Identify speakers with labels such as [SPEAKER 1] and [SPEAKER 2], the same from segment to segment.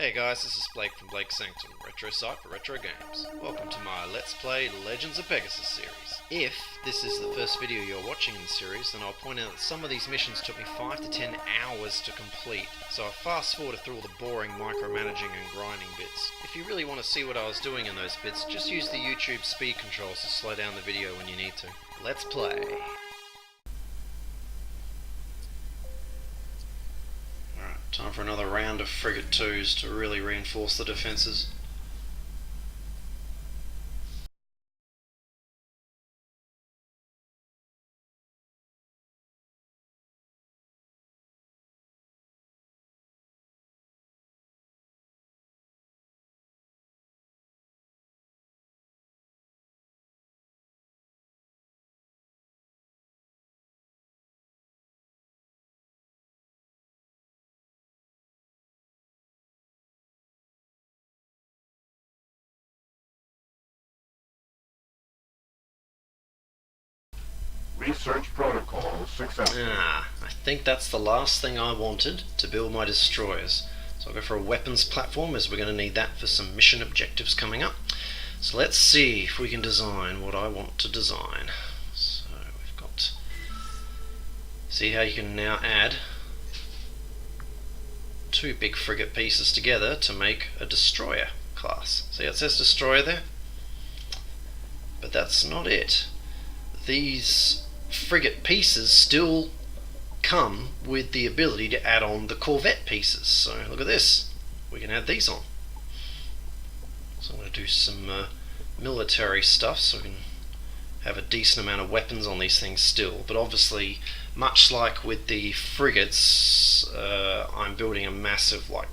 [SPEAKER 1] Hey guys, this is Blake from Blake's Sanctum, retro site for retro games. Welcome to my Let's Play Legends of Pegasus series. If this is the first video you're watching in the series, then I'll point out that some of these missions took me 5 to 10 hours to complete, so I fast forwarded through all the boring micromanaging and grinding bits. If you really want to see what I was doing in those bits, just use the YouTube speed controls to slow down the video when you need to. Let's play. Time for another round of frigate 2s to really reinforce the defences.
[SPEAKER 2] Research protocol successful.
[SPEAKER 1] I think that's the last thing I wanted to build my destroyers. So I'll go for a weapons platform, as we're going to need that for some mission objectives coming up. So let's see if we can design what I want to design. So we've got... See how you can now add two big frigate pieces together to make a destroyer class. See how it says destroyer there? But that's not it. These frigate pieces still come with the ability to add on the corvette pieces. So look at this, we can add these on. So I'm going to do some military stuff so we can have a decent amount of weapons on these things still, but obviously much like with the frigates, I'm building a massive like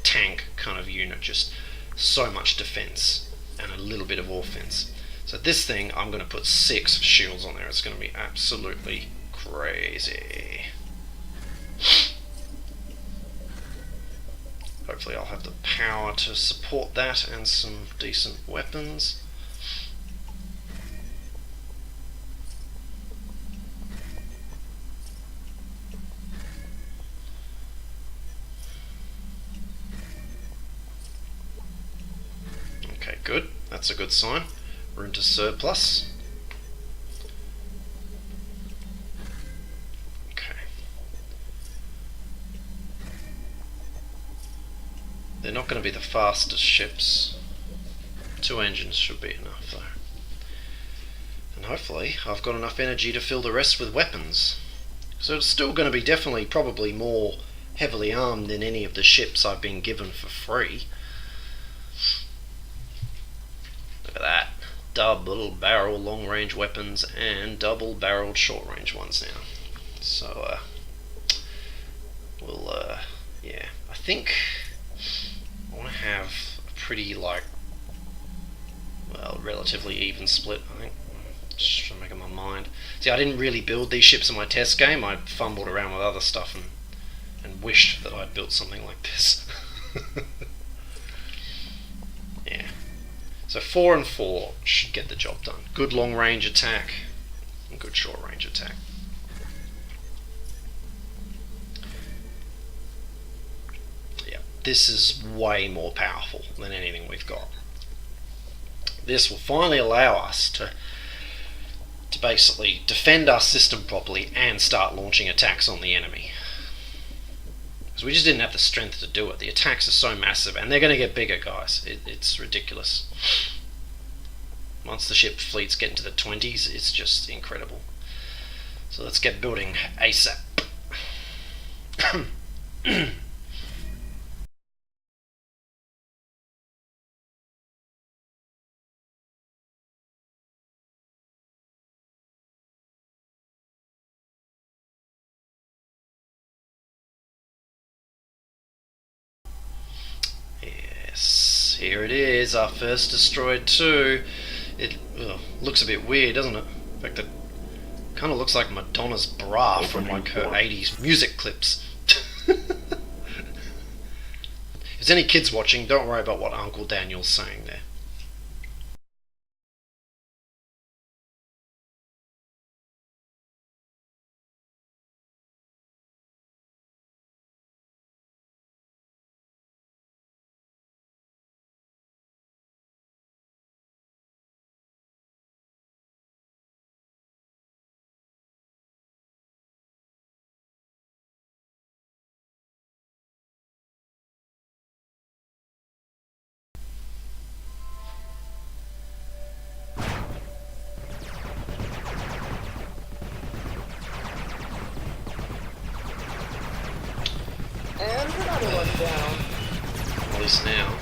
[SPEAKER 1] tank kind of unit, just so much defense and a little bit of offense. So this thing, I'm going to put 6 shields on there. It's going to be absolutely crazy. Hopefully I'll have the power to support that and some decent weapons. Okay, good. That's a good sign. We're into surplus. Okay. They're not going to be the fastest ships. 2 engines should be enough though. And hopefully I've got enough energy to fill the rest with weapons. So it's still going to be definitely probably more heavily armed than any of the ships I've been given for free. Look at that. Double barrel long range weapons and double barreled short range ones now. So we'll yeah, I think I want to have a pretty like, well, relatively even split, I think. Just trying to make up my mind. See, I didn't really build these ships in my test game. I fumbled around with other stuff and wished that I'd built something like this. Yeah. So 4 and 4 should get the job done. Good long range attack and good short range attack. Yeah, this is way more powerful than anything we've got. This will finally allow us to basically defend our system properly and start launching attacks on the enemy. Because we just didn't have the strength to do it. The attacks are so massive, and they're going to get bigger, guys. It's ridiculous. Once the ship fleets get into the 20s, it's just incredible. So let's get building ASAP. Yes, here it is, our first destroyed 2. It looks a bit weird, doesn't it? In fact, it kind of looks like Madonna's bra from like her 80s music clips. If there's any kids watching, don't worry about what Uncle Daniel's saying there. this now.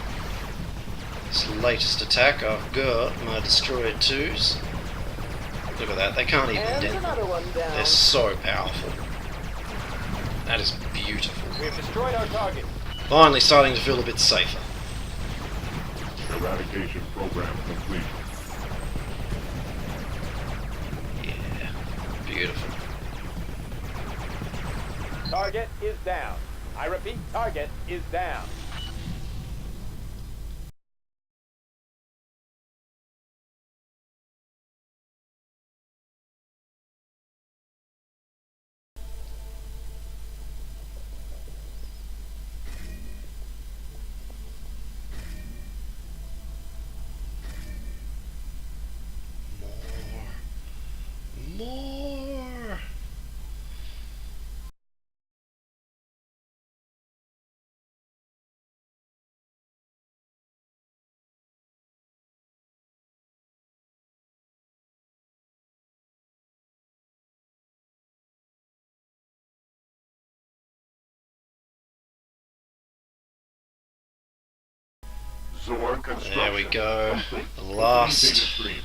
[SPEAKER 1] This latest attack, I've got my Destroyer 2s. Look at that, they can't even dent them. They're so powerful. That is beautiful.
[SPEAKER 3] We have destroyed our target.
[SPEAKER 1] Finally starting to feel a bit safer.
[SPEAKER 2] Eradication program complete.
[SPEAKER 1] Yeah, beautiful.
[SPEAKER 3] Target is down. I repeat, target is down.
[SPEAKER 1] More.
[SPEAKER 2] Zor construction.
[SPEAKER 1] There we go.
[SPEAKER 2] Complete.
[SPEAKER 1] The last
[SPEAKER 2] Data stream.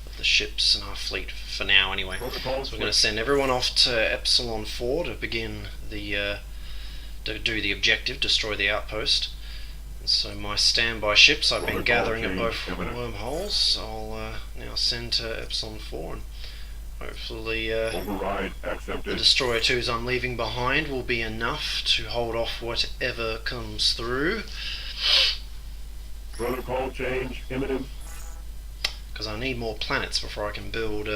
[SPEAKER 1] of the ships in our fleet for now, anyway.
[SPEAKER 2] Protocol
[SPEAKER 1] So we're going to
[SPEAKER 2] switch.
[SPEAKER 1] send everyone off to Epsilon 4 to begin the to do the objective, destroy the outpost. And so my standby ships I've been
[SPEAKER 2] Protocol
[SPEAKER 1] gathering at
[SPEAKER 2] change
[SPEAKER 1] both
[SPEAKER 2] imminent.
[SPEAKER 1] wormholes. I'll now send to Epsilon 4, and hopefully
[SPEAKER 2] Override
[SPEAKER 1] the
[SPEAKER 2] accepted.
[SPEAKER 1] Destroyer 2s I'm leaving behind will be enough to hold off whatever comes through.
[SPEAKER 2] Protocol change imminent.
[SPEAKER 1] Because I need more planets before I can build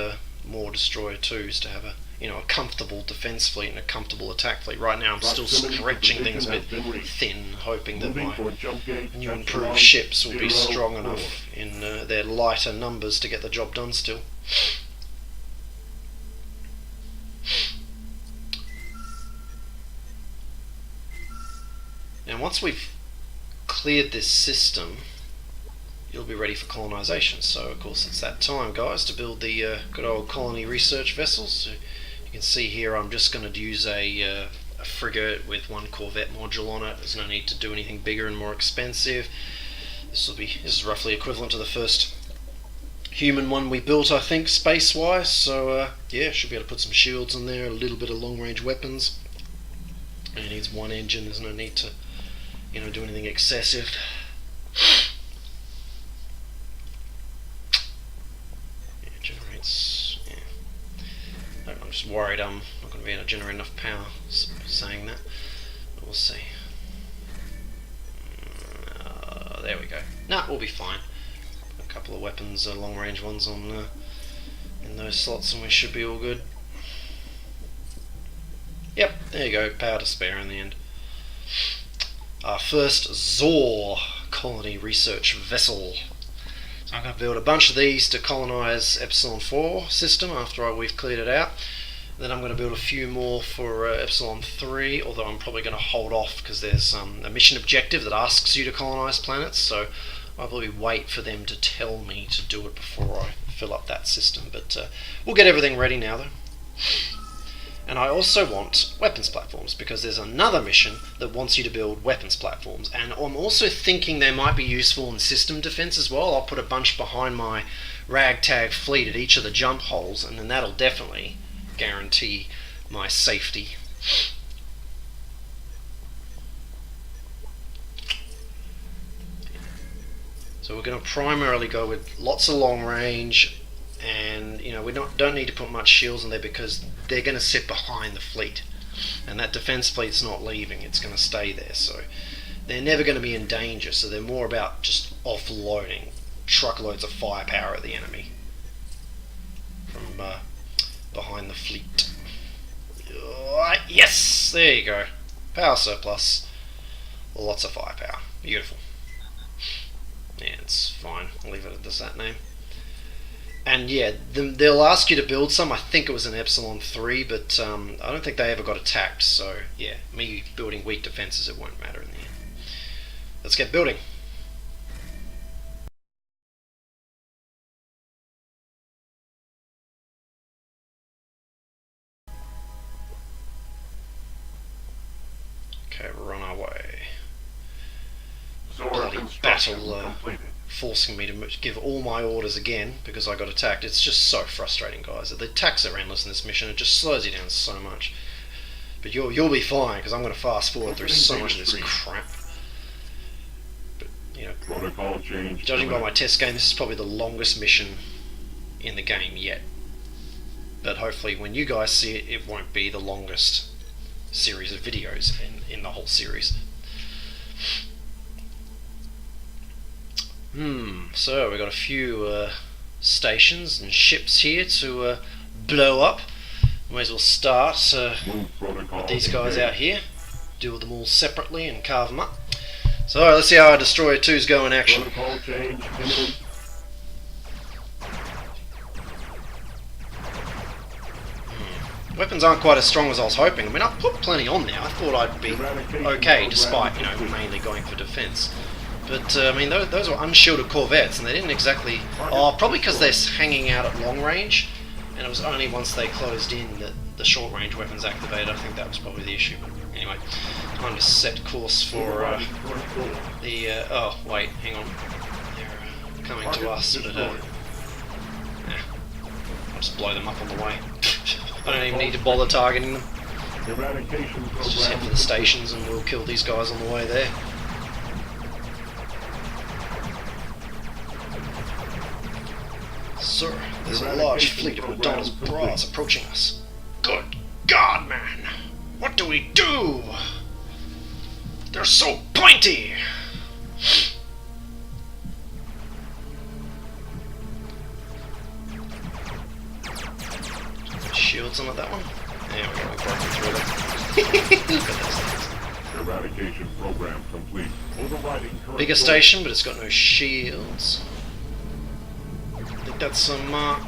[SPEAKER 1] more Destroyer 2s to have a a comfortable defense fleet and a comfortable attack fleet. Right now I'm still
[SPEAKER 2] Proximity to
[SPEAKER 1] stretching
[SPEAKER 2] position
[SPEAKER 1] things a
[SPEAKER 2] has
[SPEAKER 1] bit
[SPEAKER 2] been reached.
[SPEAKER 1] thin, hoping that
[SPEAKER 2] Moving
[SPEAKER 1] my
[SPEAKER 2] for jump gate.
[SPEAKER 1] new
[SPEAKER 2] Epsilon
[SPEAKER 1] improved ships will be
[SPEAKER 2] 0,
[SPEAKER 1] strong
[SPEAKER 2] 4.
[SPEAKER 1] enough in their lighter numbers to get the job done still. Now once we've cleared this system, you'll be ready for colonisation. So of course it's that time, guys, to build the good old colony research vessels. So you can see here I'm just going to use a frigate with one corvette module on it. There's no need to do anything bigger and more expensive. This is roughly equivalent to the first human one we built, I think, space-wise. So yeah, should be able to put some shields in there, a little bit of long-range weapons. And it needs one engine. There's no need to do anything excessive. Generates. Yeah. I'm just worried I'm not going to be able to generate enough power saying that. But we'll see. There we go. Nah, we'll be fine. A couple of weapons, long range ones on in those slots, and we should be all good. Yep, there you go. Power to spare in the end. Our first Zor colony research vessel. So I'm going to build a bunch of these to colonise Epsilon 4 system after we've cleared it out. Then I'm going to build a few more for Epsilon 3, although I'm probably going to hold off because there's a mission objective that asks you to colonise planets, so I'll probably wait for them to tell me to do it before I fill up that system. But we'll get everything ready now though. And I also want weapons platforms, because there's another mission that wants you to build weapons platforms, and I'm also thinking they might be useful in system defense as well. I'll put a bunch behind my ragtag fleet at each of the jump holes, and then that'll definitely guarantee my safety. So we're going to primarily go with lots of long range, and we don't need to put much shields in there because they're going to sit behind the fleet, and that defense fleet's not leaving, it's going to stay there, so they're never going to be in danger. So they're more about just offloading truckloads of firepower at the enemy from behind the fleet. Yes, there you go. Power surplus, lots of firepower, beautiful. Yeah, it's fine, I'll leave it at that name. And yeah, they'll ask you to build some. I think it was an Epsilon 3, but I don't think they ever got attacked, so yeah, me building weak defenses, it won't matter in the end. Let's get building. Okay, we're on our way. bloody battle forcing me to give all my orders again because I got attacked. It's just so frustrating, guys. The attacks are endless in this mission. It just slows you down so much. But you'll be fine because I'm going to fast forward through so much of this crap. But you know,
[SPEAKER 2] Protocol change.
[SPEAKER 1] judging by my test game, this is probably the longest mission in the game yet. But hopefully, when you guys see it, it won't be the longest series of videos in the whole series. So we've got a few stations and ships here to blow up. May as well start with these guys out here. Deal with them all separately and carve them up. So let's see how our Destroyer 2's go in action.
[SPEAKER 2] Protocol change imminent.
[SPEAKER 1] Weapons aren't quite as strong as I was hoping. I mean, I've put plenty on there. I thought I'd be okay, despite, you know, mainly going for defense. But, I mean, those were unshielded corvettes, and they didn't exactly... Oh, probably because they're hanging out at long range, and it was only once they closed in that the short-range weapons activated. I think that was probably the issue. But anyway, time to set course for the... oh, wait, hang on. They're coming to us, but... I'll just blow them up on the way. I don't even need to bother targeting them. Let's just head for the stations and we'll kill these guys on the way there. Sir, there's a large fleet of Madonna's bras approaching us. Good God, man! What do we do? They're so pointy! Shield some of that one. There we go, we're broken through them.
[SPEAKER 2] Eradication program complete. Overriding current
[SPEAKER 1] Bigger station, but it's got no shields. I think that's some Mark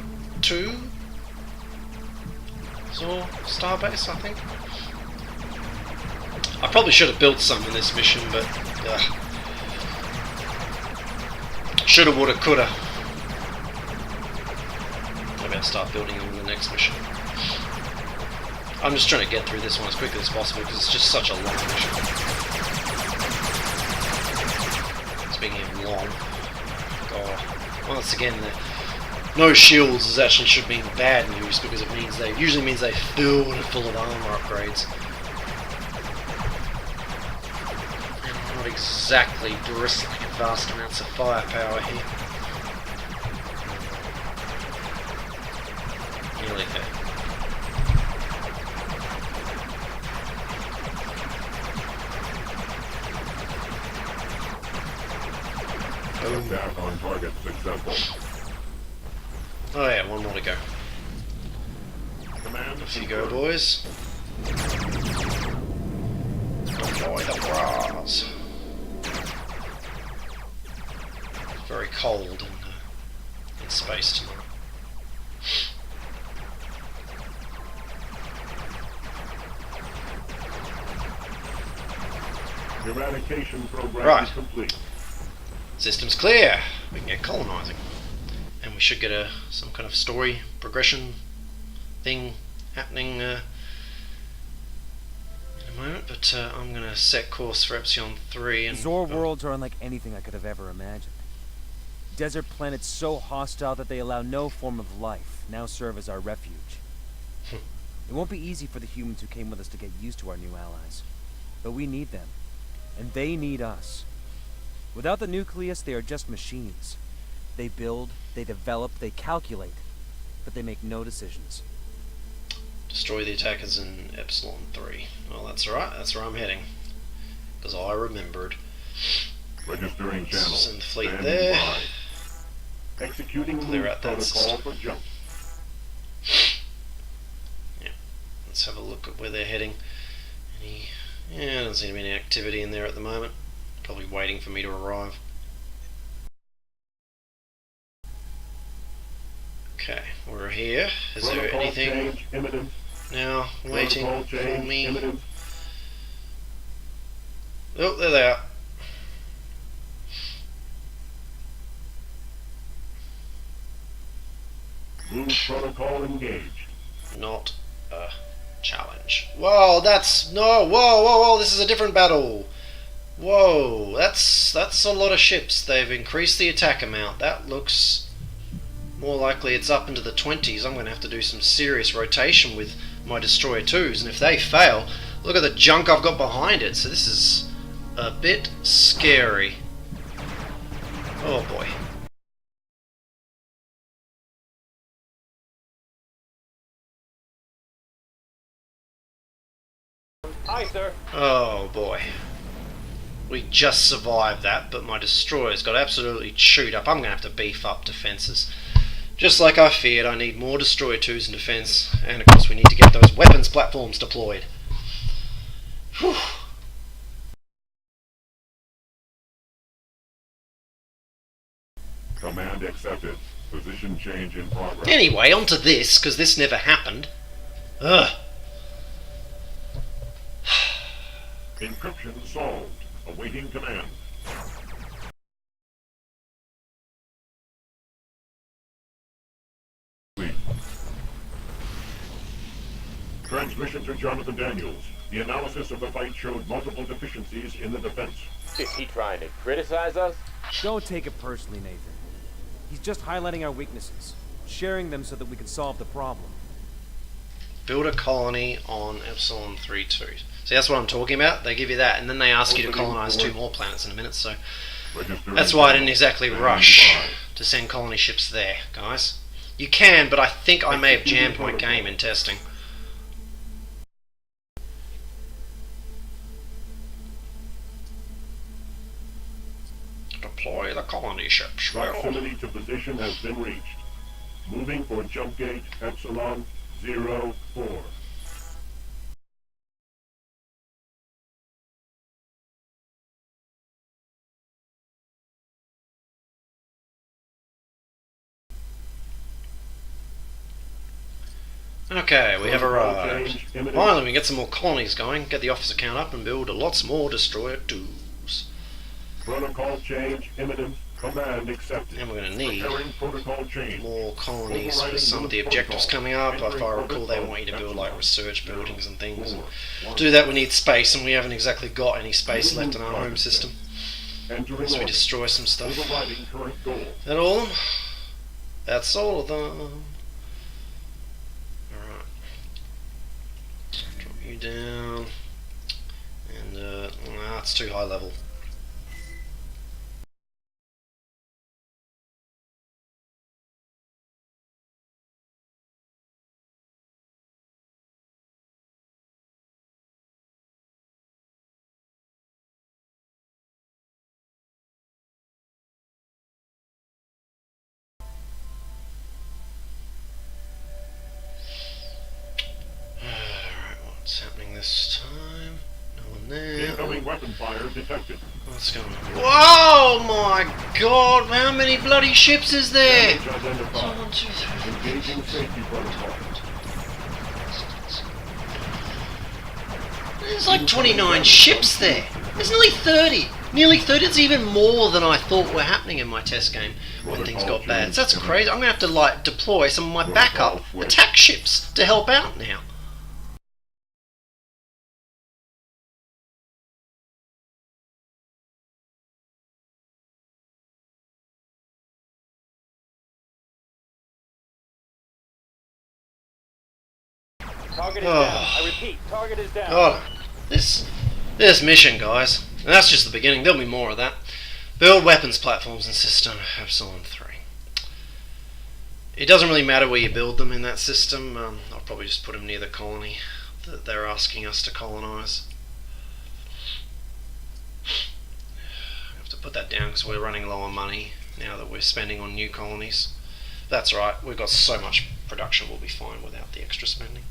[SPEAKER 1] II. So, Starbase, I think. I probably should have built some in this mission, but shoulda, woulda, coulda. Maybe I'll start building them in the next mission. I'm just trying to get through this one as quickly as possible because it's just such a long mission. Speaking of long, oh, once again, no shields is actually should mean bad news because it means they usually means they filled full of armor upgrades. And not exactly bristling at vast amounts of firepower here. Nearly there.
[SPEAKER 2] Attack on target successful.
[SPEAKER 1] Oh yeah, one more to go.
[SPEAKER 2] Command
[SPEAKER 1] Off you go, boys. Deploy the bras. Very cold in space tonight.
[SPEAKER 2] Eradication program
[SPEAKER 1] Right.
[SPEAKER 2] complete.
[SPEAKER 1] System's clear. We can get colonizing, and we should get some kind of story progression thing happening in a moment. But I'm gonna set course for Epsilon 3 and
[SPEAKER 4] Zor worlds are unlike anything I could have ever imagined. Desert planets so hostile that they allow no form of life now serve as our refuge. It won't be easy for the humans who came with us to get used to our new allies, but we need them, and they need us. Without the nucleus, they are just machines. They build, they develop, they calculate, but they make no decisions.
[SPEAKER 1] destroy the attackers in Epsilon 3. Well, that's alright. That's where I'm heading, because I remembered.
[SPEAKER 2] Registering channel.
[SPEAKER 1] Send the fleet
[SPEAKER 2] Standing
[SPEAKER 1] there.
[SPEAKER 2] by. Executing
[SPEAKER 1] Clear
[SPEAKER 2] loop
[SPEAKER 1] out that
[SPEAKER 2] protocol
[SPEAKER 1] system.
[SPEAKER 2] for jump.
[SPEAKER 1] Yeah. Let's have a look at where they're heading. Yeah, doesn't seem to be any activity in there at the moment. Probably waiting for me to arrive. Okay, we're here. Is there
[SPEAKER 2] Protocol
[SPEAKER 1] anything
[SPEAKER 2] change imminent.
[SPEAKER 1] now waiting
[SPEAKER 2] Protocol
[SPEAKER 1] for
[SPEAKER 2] change
[SPEAKER 1] me?
[SPEAKER 2] imminent.
[SPEAKER 1] Oh, there they are.
[SPEAKER 2] Loop protocol engaged.
[SPEAKER 1] Not a challenge. Whoa, that's... No, whoa, this is a different battle. Whoa, that's a lot of ships. They've increased the attack amount. That looks more likely it's up into the 20s. I'm going to have to do some serious rotation with my Destroyer 2s, and if they fail, look at the junk I've got behind it. So this is a bit scary. Oh boy.
[SPEAKER 3] Aye, sir.
[SPEAKER 1] Oh boy. We just survived that, but my Destroyer's got absolutely chewed up. I'm going to have to beef up defences. Just like I feared, I need more Destroyer 2s in defence, and of course we need to get those weapons platforms deployed. Whew.
[SPEAKER 2] Command accepted. Position change in progress.
[SPEAKER 1] Anyway, on to this, because this never happened. Ugh.
[SPEAKER 2] Encryption solved. Awaiting command. Transmission to Jonathan Daniels. The analysis of the fight showed multiple deficiencies in the defense.
[SPEAKER 3] Is he trying to criticize us?
[SPEAKER 4] Don't take it personally, Nathan. He's just highlighting our weaknesses, sharing them so that we can solve the problem.
[SPEAKER 1] Build a colony on Epsilon 3-2. See, that's what I'm talking about. They give you that, and then they ask you to colonize 2 more planets in a minute, so that's why I didn't exactly rush to send colony ships there, guys. You can, but I think I may have jammed my game in testing. Deploy the colony ships.
[SPEAKER 2] Proximity to position has been reached. Moving for jump gate Epsilon 04.
[SPEAKER 1] Okay, we have
[SPEAKER 2] Protocol
[SPEAKER 1] arrived.
[SPEAKER 2] change imminent.
[SPEAKER 1] Finally, we can get some more colonies going, get the officer count up, and build lots more Destroyer 2s.
[SPEAKER 2] Protocol change imminent. Command accepted.
[SPEAKER 1] And we're going to need
[SPEAKER 2] Preparing protocol change.
[SPEAKER 1] more colonies for some of the objectives coming up. If I recall, they want you to build like research buildings and things. And to do that, we need space, and we haven't exactly got any space left in our home system.
[SPEAKER 2] Entering
[SPEAKER 1] So we
[SPEAKER 2] orbit.
[SPEAKER 1] destroy some stuff.
[SPEAKER 2] Overriding current goal.
[SPEAKER 1] That all of them? That's all of them. Alright. Drop you down. And, nah, it's too high level. Alright, what's happening this time? No one there.
[SPEAKER 2] Incoming weapon fire detected.
[SPEAKER 1] What's going on? Whoa, my god, how many bloody ships is there?
[SPEAKER 2] Damage identified.
[SPEAKER 1] 1, 2, 3.
[SPEAKER 2] Engaging safety protocol.
[SPEAKER 1] There's like 29 ships there. There's nearly 30. Nearly 30. It's even more than I thought were happening in my test game when things got bad. So that's crazy. I'm going to have to like deploy some of my backup attack ships to help out now.
[SPEAKER 3] Target is
[SPEAKER 1] Oh.
[SPEAKER 3] down. I repeat, target is down.
[SPEAKER 1] God, this mission, guys. And that's just the beginning. There'll be more of that. Build weapons platforms in system Epsilon 3. It doesn't really matter where you build them in that system. I'll probably just put them near the colony that they're asking us to colonize. I have to put that down because we're running low on money now that we're spending on new colonies. That's right. We've got so much production. We'll be fine without the extra spending.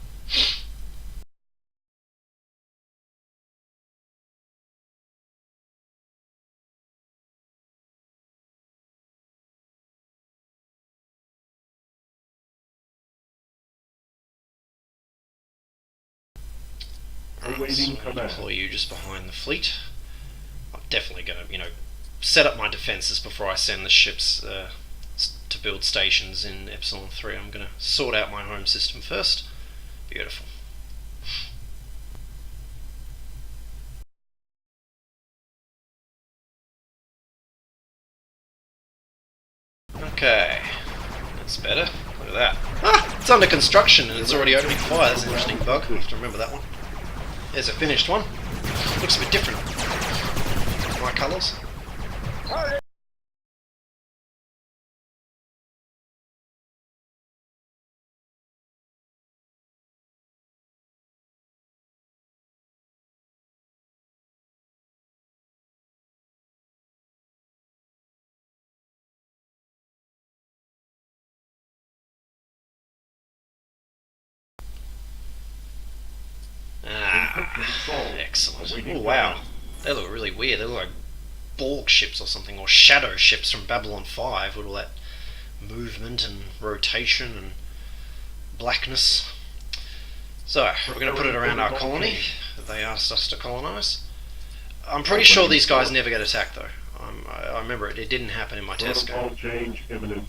[SPEAKER 2] Awaiting
[SPEAKER 1] So
[SPEAKER 2] command.
[SPEAKER 1] deploy you just behind the fleet. I'm definitely going to, set up my defences before I send the ships to build stations in Epsilon 3. I'm going to sort out my home system first. Beautiful. Okay, that's better. Look at that. Ah, it's under construction and it's already opening fire. That's an interesting bug. I have to remember that one. There's a finished one. Looks a bit different. My colours. Ah, excellent. Oh wow, they look really weird. They look like Borg ships or something, or shadow ships from Babylon 5 with all that movement and rotation and blackness. So, we're going to put it around our colony that they asked us to colonise. I'm pretty sure these guys never get attacked though. I remember it didn't happen in my test game.
[SPEAKER 2] Protocol change imminent.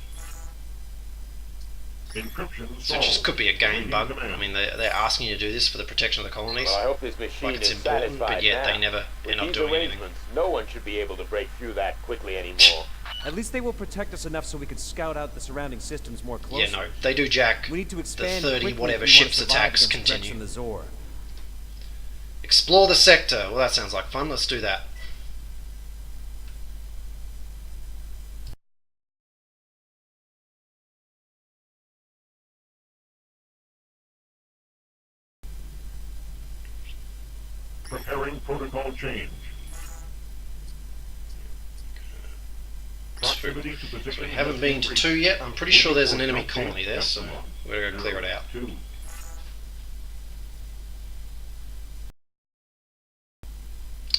[SPEAKER 2] Encryption
[SPEAKER 1] So it just could be a game bug. I mean, they're asking you to do this for the protection of the colonies.
[SPEAKER 3] Well, I hope this machine
[SPEAKER 1] Like it's
[SPEAKER 3] is
[SPEAKER 1] important,
[SPEAKER 3] satisfied
[SPEAKER 1] but yet
[SPEAKER 3] now.
[SPEAKER 1] they never
[SPEAKER 3] With
[SPEAKER 1] end up
[SPEAKER 3] these
[SPEAKER 1] doing anything.
[SPEAKER 3] arrangements, no one should be able to break through that quickly anymore.
[SPEAKER 4] At least they will protect us enough so we can scout out the surrounding systems more closely.
[SPEAKER 1] Yeah, no, they do jack.
[SPEAKER 4] We need to
[SPEAKER 1] The
[SPEAKER 4] expand
[SPEAKER 1] 30
[SPEAKER 4] quickly
[SPEAKER 1] whatever
[SPEAKER 4] if we want
[SPEAKER 1] ships
[SPEAKER 4] to survive
[SPEAKER 1] attacks
[SPEAKER 4] against threats
[SPEAKER 1] continue.
[SPEAKER 4] from the Zor.
[SPEAKER 1] Explore the sector. Well, that sounds like fun. Let's do that.
[SPEAKER 2] Preparing protocol change. Proximity to
[SPEAKER 1] So
[SPEAKER 2] position
[SPEAKER 1] we haven't been to 2 yet. I'm pretty sure there's an enemy colony there, so we're going to clear it out.
[SPEAKER 2] 2.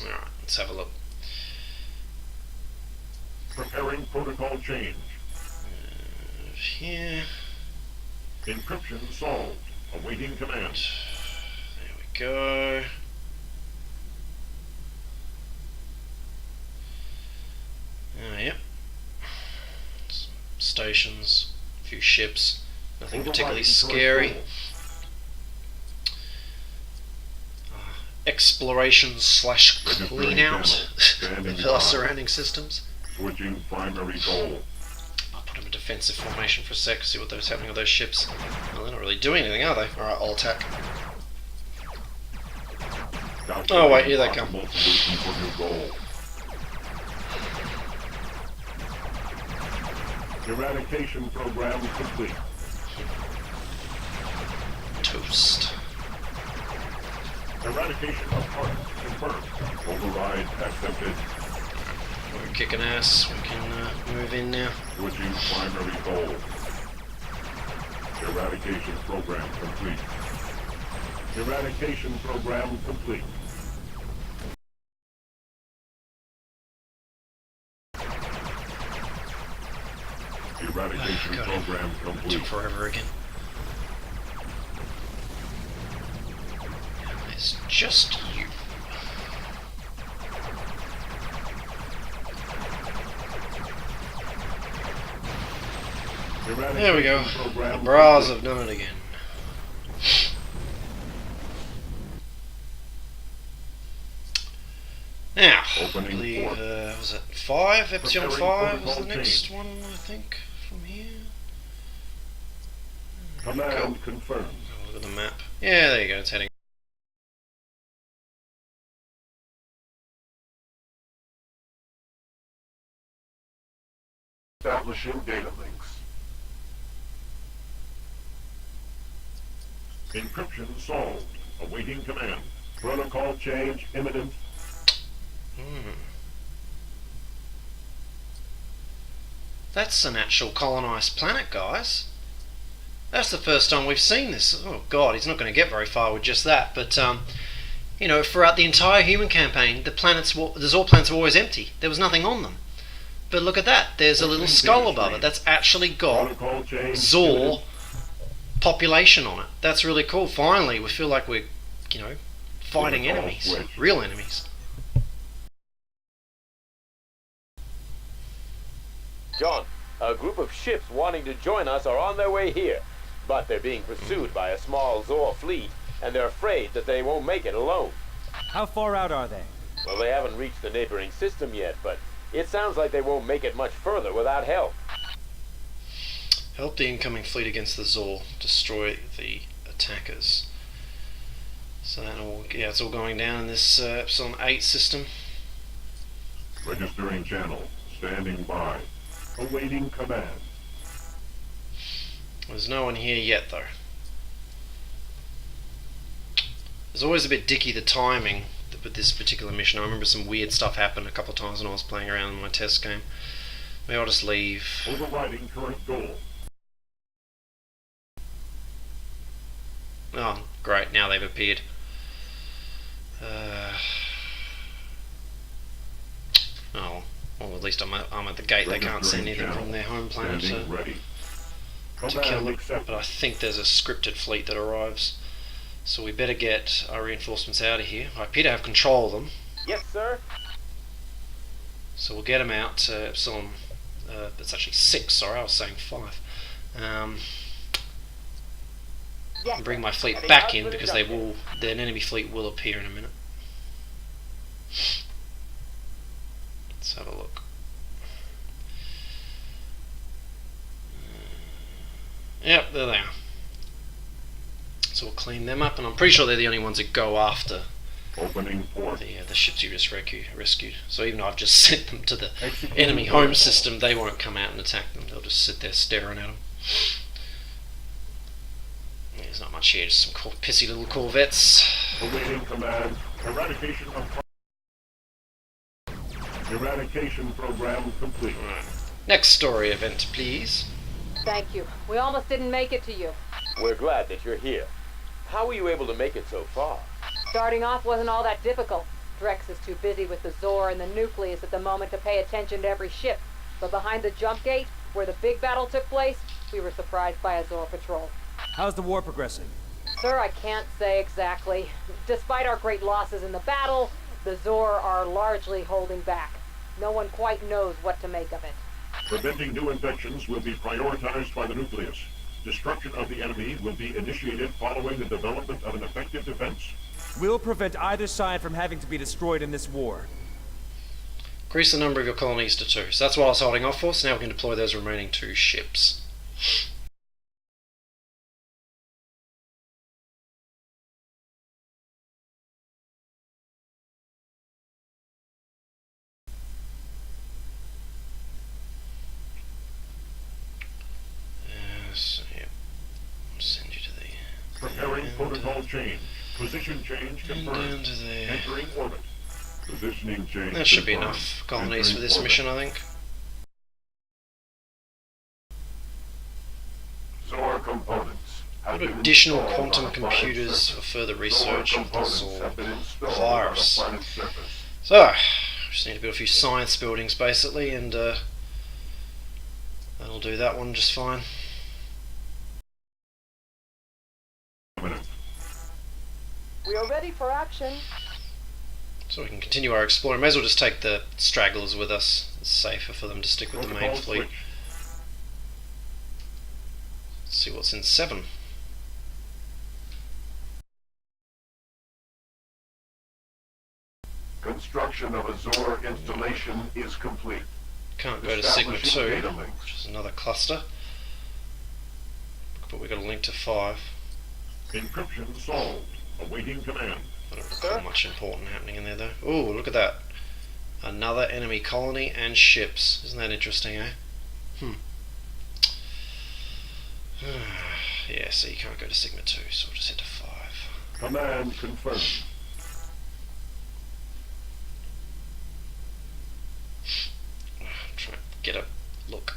[SPEAKER 1] Alright, let's have a look.
[SPEAKER 2] Preparing protocol change.
[SPEAKER 1] Here.
[SPEAKER 2] Encryption solved. Awaiting command.
[SPEAKER 1] There we go. Yep. Some stations, a few ships, nothing particularly scary. Exploration / clean out of our surrounding systems.
[SPEAKER 2] Switching primary goal.
[SPEAKER 1] I'll put them in defensive formation for a sec, see what's happening with those ships. Well, they're not really doing anything, are they? Alright, I'll attack. Oh wait, here they come.
[SPEAKER 2] Possible solution for new goal. Eradication program complete.
[SPEAKER 1] Toast.
[SPEAKER 2] Eradication of target confirmed. Override accepted.
[SPEAKER 1] We're kicking ass. We can move in now.
[SPEAKER 2] Switching primary goal. Eradication program complete. Eradication program complete. Eradication
[SPEAKER 1] Got it.
[SPEAKER 2] program
[SPEAKER 1] Took
[SPEAKER 2] complete.
[SPEAKER 1] forever again. And it's just you. There we go.
[SPEAKER 2] Eradication
[SPEAKER 1] The
[SPEAKER 2] program
[SPEAKER 1] bras
[SPEAKER 2] complete.
[SPEAKER 1] have done it again. Now, I
[SPEAKER 2] Opening
[SPEAKER 1] believe,
[SPEAKER 2] port.
[SPEAKER 1] was it 5? Epsilon
[SPEAKER 2] Preparing
[SPEAKER 1] 5 was the
[SPEAKER 2] protocol
[SPEAKER 1] next
[SPEAKER 2] change.
[SPEAKER 1] one, I think, from here.
[SPEAKER 2] Command confirmed.
[SPEAKER 1] Oh, look at the map. Yeah, there you go, it's heading.
[SPEAKER 2] Establishing data links. Encryption solved. Awaiting command. Protocol change imminent.
[SPEAKER 1] That's an actual colonised planet, guys. That's the first time we've seen this. Oh god, he's not going to get very far with just that. But, you know, throughout the entire human campaign, the Zor planets were always empty. There was nothing on them. But look at that. There's a little skull above it. That's actually got
[SPEAKER 2] Protocol change
[SPEAKER 1] Zor
[SPEAKER 2] imminent.
[SPEAKER 1] population on it. That's really cool. Finally, we feel like we're, you know, fighting
[SPEAKER 2] Protocol
[SPEAKER 1] enemies.
[SPEAKER 2] switch.
[SPEAKER 1] Real enemies.
[SPEAKER 3] John, a group of ships wanting to join us are on their way here. But they're being pursued by a small Zor fleet, and they're afraid that they won't make it alone.
[SPEAKER 4] How far out are they?
[SPEAKER 3] Well, they haven't reached the neighboring system yet, but it sounds like they won't make it much further without help.
[SPEAKER 1] Help the incoming fleet against the Zor. Destroy the attackers. So yeah, it's all going down in this Epsilon 8 system.
[SPEAKER 2] Registering channel. Standing by. Awaiting command.
[SPEAKER 1] There's no one here yet, though. There's always a bit dicky, the timing with this particular mission. I remember some weird stuff happened a couple of times when I was playing around in my test game. Maybe I'll just leave.
[SPEAKER 2] Overriding current goal.
[SPEAKER 1] Oh, great, now they've appeared. Oh, well, at least I'm at the gate. They can't see anything from their home planet to kill them. But I think there's a scripted fleet that arrives. So we better get our reinforcements out of here. I appear to have control of them.
[SPEAKER 3] Yes, sir.
[SPEAKER 1] So we'll get them out to Epsilon. It's actually 6, sorry, I was saying 5. And bring my fleet back in because an enemy fleet will appear in a minute. Let's have a look. Yep, there they are. So we'll clean them up, and I'm pretty sure they're the only ones that go after
[SPEAKER 2] Opening port.
[SPEAKER 1] the ships you just rescued. So even though I've just sent them to the enemy home system, they won't come out and attack them. They'll just sit there staring at them. There's not much here, just some pissy little corvettes.
[SPEAKER 2] Awaiting command. Eradication program complete.
[SPEAKER 1] Right. Next story event, please.
[SPEAKER 5] Thank you. We almost didn't make it to you.
[SPEAKER 3] We're glad that you're here. How were you able to make it so far?
[SPEAKER 5] Starting off wasn't all that difficult. Drex is too busy with the Zor and the nucleus at the moment to pay attention to every ship. But behind the jump gate, where the big battle took place, we were surprised by a Zor patrol.
[SPEAKER 4] How's the war progressing?
[SPEAKER 5] Sir, I can't say exactly. Despite our great losses in the battle, the Zor are largely holding back. No one quite knows what to make of it.
[SPEAKER 2] Preventing new infections will be prioritized by the nucleus. Destruction of the enemy will be initiated following the development of an effective defense.
[SPEAKER 4] We'll prevent either side from having to be destroyed in this war.
[SPEAKER 1] Increase the number of your colonies to 2. So that's what I was holding off for, so now we can deploy those remaining 2 ships. Yep. Send you to the...
[SPEAKER 2] Preparing protocol change. Position change
[SPEAKER 1] And
[SPEAKER 2] confirmed.
[SPEAKER 1] down to there.
[SPEAKER 2] Entering orbit. Positioning change.
[SPEAKER 1] That should be
[SPEAKER 2] confirmed.
[SPEAKER 1] enough colonies for
[SPEAKER 2] Entering
[SPEAKER 1] this
[SPEAKER 2] orbit.
[SPEAKER 1] mission, I think.
[SPEAKER 2] Zor components. have
[SPEAKER 1] What
[SPEAKER 2] been
[SPEAKER 1] additional
[SPEAKER 2] installed
[SPEAKER 1] quantum
[SPEAKER 2] on the planet's
[SPEAKER 1] computers
[SPEAKER 2] surface.
[SPEAKER 1] for further
[SPEAKER 2] Zor
[SPEAKER 1] research of the
[SPEAKER 2] components
[SPEAKER 1] Zor
[SPEAKER 2] have been installed
[SPEAKER 1] virus?
[SPEAKER 2] on the planet's surface.
[SPEAKER 1] So, just need to build a few science buildings basically, and that'll do that one just fine.
[SPEAKER 5] We are ready for action.
[SPEAKER 1] So we can continue our exploring. May as well just take the stragglers with us. It's safer for them to stick with the main
[SPEAKER 2] Protocol
[SPEAKER 1] fleet.
[SPEAKER 2] switch.
[SPEAKER 1] Let's see what's in 7.
[SPEAKER 2] Construction of a Zor installation is complete.
[SPEAKER 1] Can't go to Sigma
[SPEAKER 2] Establishing
[SPEAKER 1] 2,
[SPEAKER 2] data links.
[SPEAKER 1] which is another cluster. But we got a link to 5.
[SPEAKER 2] Encryption solved. Awaiting command.
[SPEAKER 1] I don't recall much important happening in there though. Ooh, look at that. Another enemy colony and ships. Isn't that interesting, eh? Yeah, so you can't go to Sigma 2, so we'll just hit to 5.
[SPEAKER 2] Command confirmed.
[SPEAKER 1] Try to get a look.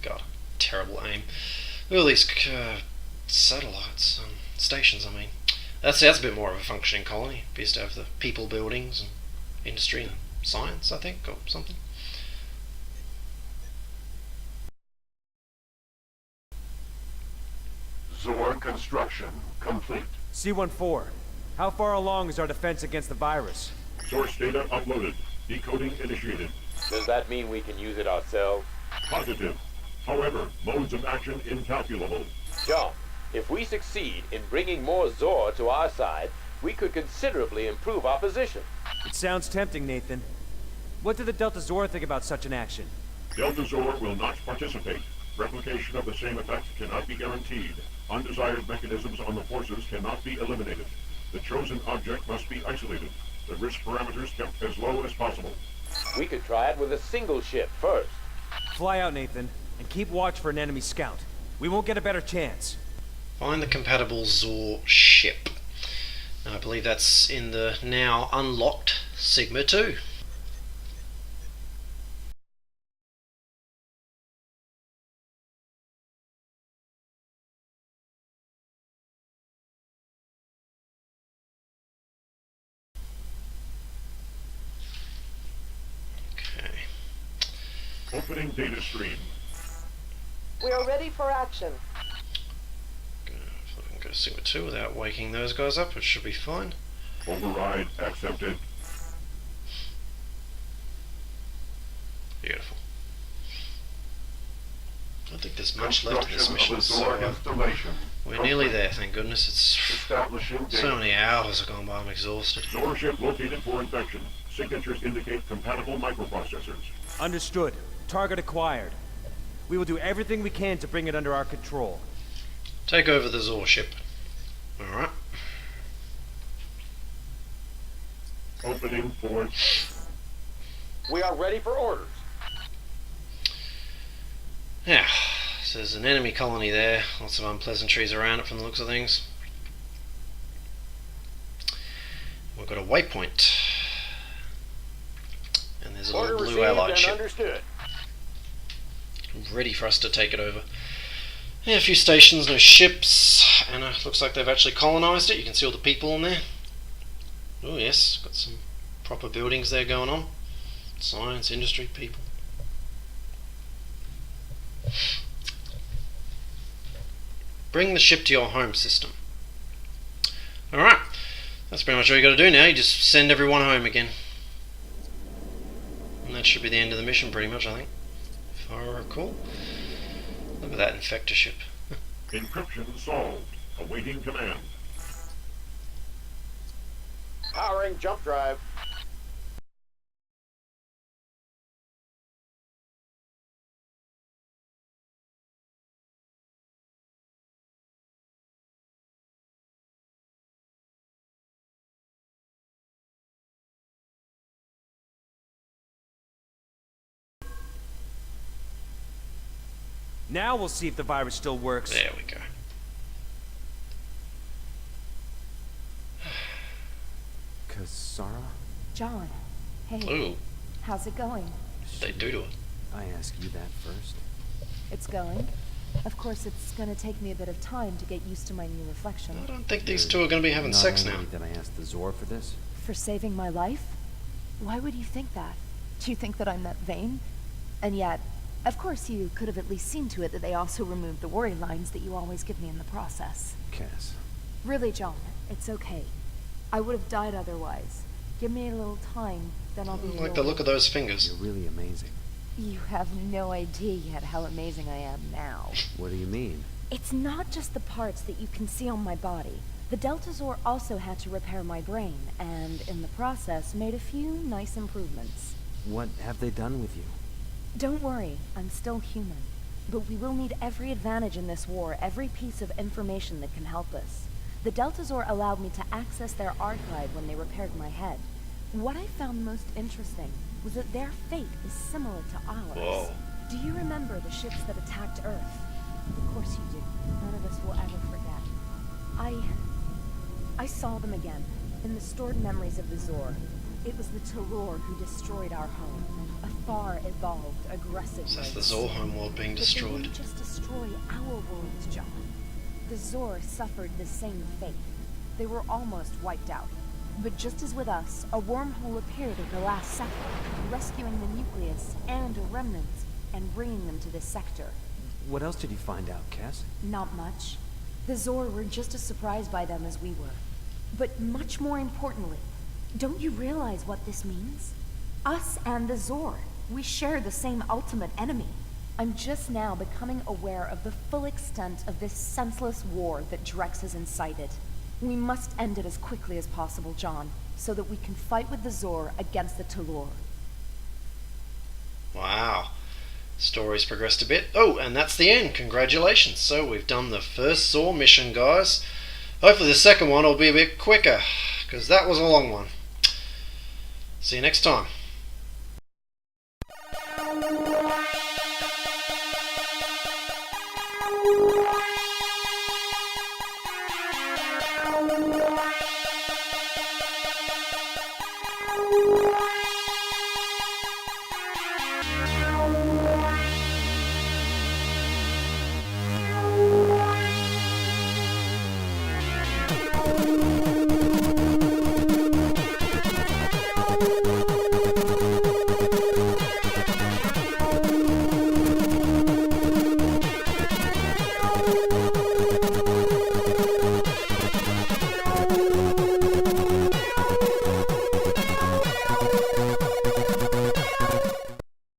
[SPEAKER 1] God, terrible aim. Look at all these satellites, stations, I mean. That's a bit more of a functioning colony. Appears to have the people buildings and industry and science, I think, or something.
[SPEAKER 2] Zor construction complete.
[SPEAKER 4] C-14, how far along is our defense against the virus?
[SPEAKER 2] Source data uploaded. Decoding initiated.
[SPEAKER 3] Does that mean we can use it ourselves?
[SPEAKER 2] Positive. However, modes of action incalculable.
[SPEAKER 3] John, if we succeed in bringing more Zor to our side, we could considerably improve our position.
[SPEAKER 4] It sounds tempting, Nathan. What do the Delta Zor think about such an action?
[SPEAKER 2] Delta Zor will not participate. Replication of the same effect cannot be guaranteed. Undesired mechanisms on the forces cannot be eliminated. The chosen object must be isolated. The risk parameters kept as low as possible.
[SPEAKER 3] We could try it with a single ship first.
[SPEAKER 4] Fly out, Nathan, and keep watch for an enemy scout. We won't get a better chance.
[SPEAKER 1] Find the compatible Zor ship. Now, I believe that's in the now unlocked Sigma 2.
[SPEAKER 2] Opening data stream.
[SPEAKER 6] We are ready for action.
[SPEAKER 1] If I can go to Sigma 2 without waking those guys up, it should be fine.
[SPEAKER 2] Override accepted.
[SPEAKER 1] Beautiful. I don't think there's much left of this
[SPEAKER 2] Construction
[SPEAKER 1] mission,
[SPEAKER 2] of the
[SPEAKER 1] so
[SPEAKER 2] Zor installation.
[SPEAKER 1] we're nearly there, thank goodness. It's
[SPEAKER 2] Establishing
[SPEAKER 1] so
[SPEAKER 2] data.
[SPEAKER 1] many hours have gone by, I'm exhausted.
[SPEAKER 2] Zor ship located for inspection. Signatures indicate compatible microprocessors.
[SPEAKER 4] Understood. Target acquired. We will do everything we can to bring it under our control.
[SPEAKER 1] Take over the Zor ship. Alright.
[SPEAKER 2] Opening port.
[SPEAKER 3] We are ready for orders.
[SPEAKER 1] Now, so there's an enemy colony there. Lots of unpleasantries around it from the looks of things. We've got a waypoint. And there's a
[SPEAKER 3] Order
[SPEAKER 1] little blue
[SPEAKER 3] received
[SPEAKER 1] allied
[SPEAKER 3] and
[SPEAKER 1] ship
[SPEAKER 3] understood.
[SPEAKER 1] ready for us to take it over. Yeah, a few stations, no ships, and it looks like they've actually colonised it. You can see all the people in there. Oh yes, got some proper buildings there going on. Science, industry, people. Bring the ship to your home system. Alright, that's pretty much all you got to do now. You just send everyone home again. And that should be the end of the mission pretty much, I think. If I recall. Look at that infector ship.
[SPEAKER 2] Encryption solved. Awaiting command.
[SPEAKER 3] Powering jump drive.
[SPEAKER 4] Now we'll see if the virus still works.
[SPEAKER 1] There we go.
[SPEAKER 4] Kasara?
[SPEAKER 7] John, hey,
[SPEAKER 1] Ooh,
[SPEAKER 7] how's it going?
[SPEAKER 1] they do to it.
[SPEAKER 4] I ask you that first.
[SPEAKER 7] It's going. Of course, it's gonna take me a bit of time to get used to my new reflection.
[SPEAKER 1] I don't think these two are going to be having
[SPEAKER 4] Not
[SPEAKER 1] sex now.
[SPEAKER 4] only did I ask the Zor for this?
[SPEAKER 7] For saving my life? Why would you think that? Do you think that I'm that vain? And yet, of course, you could have at least seen to it that they also removed the worry lines that you always give me in the process.
[SPEAKER 4] Cass.
[SPEAKER 7] Really, John, it's okay. I would have died otherwise. Give me a little time, then I'll be
[SPEAKER 1] I like the look of those fingers.
[SPEAKER 4] You're really amazing.
[SPEAKER 7] You have no idea yet how amazing I am now.
[SPEAKER 4] What do you mean?
[SPEAKER 7] It's not just the parts that you can see on my body. The Delta Zor also had to repair my brain, and in the process made a few nice improvements.
[SPEAKER 4] What have they done with you?
[SPEAKER 7] Don't worry, I'm still human. But we will need every advantage in this war, every piece of information that can help us. The Delta Zor allowed me to access their archive when they repaired my head. What I found most interesting was that their fate is similar to ours.
[SPEAKER 1] Whoa.
[SPEAKER 7] Do you remember the ships that attacked Earth? Of course you do. None of us will ever forget. I saw them again, in the stored memories of the Zor. It was the Talor who destroyed our home. A far evolved, aggressive
[SPEAKER 1] So that's the
[SPEAKER 7] race.
[SPEAKER 1] Zor homeworld being
[SPEAKER 7] But they
[SPEAKER 1] destroyed.
[SPEAKER 7] didn't just destroy our world, John. The Zor suffered the same fate. They were almost wiped out. But just as with us, a wormhole appeared at the last second, rescuing the nucleus and a remnant, and bringing them to this sector.
[SPEAKER 4] What else did you find out, Cass?
[SPEAKER 7] Not much. The Zor were just as surprised by them as we were. But much more importantly, don't you realize what this means? Us and the Zor, we share the same ultimate enemy. I'm just now becoming aware of the full extent of this senseless war that Drex has incited. We must end it as quickly as possible, John, so that we can fight with the Zor against the Talor.
[SPEAKER 1] Wow. Story's progressed a bit. Oh, and that's the end. Congratulations. So we've done the first Zor mission, guys. Hopefully the second one will be a bit quicker, because that was a long one. See you next time.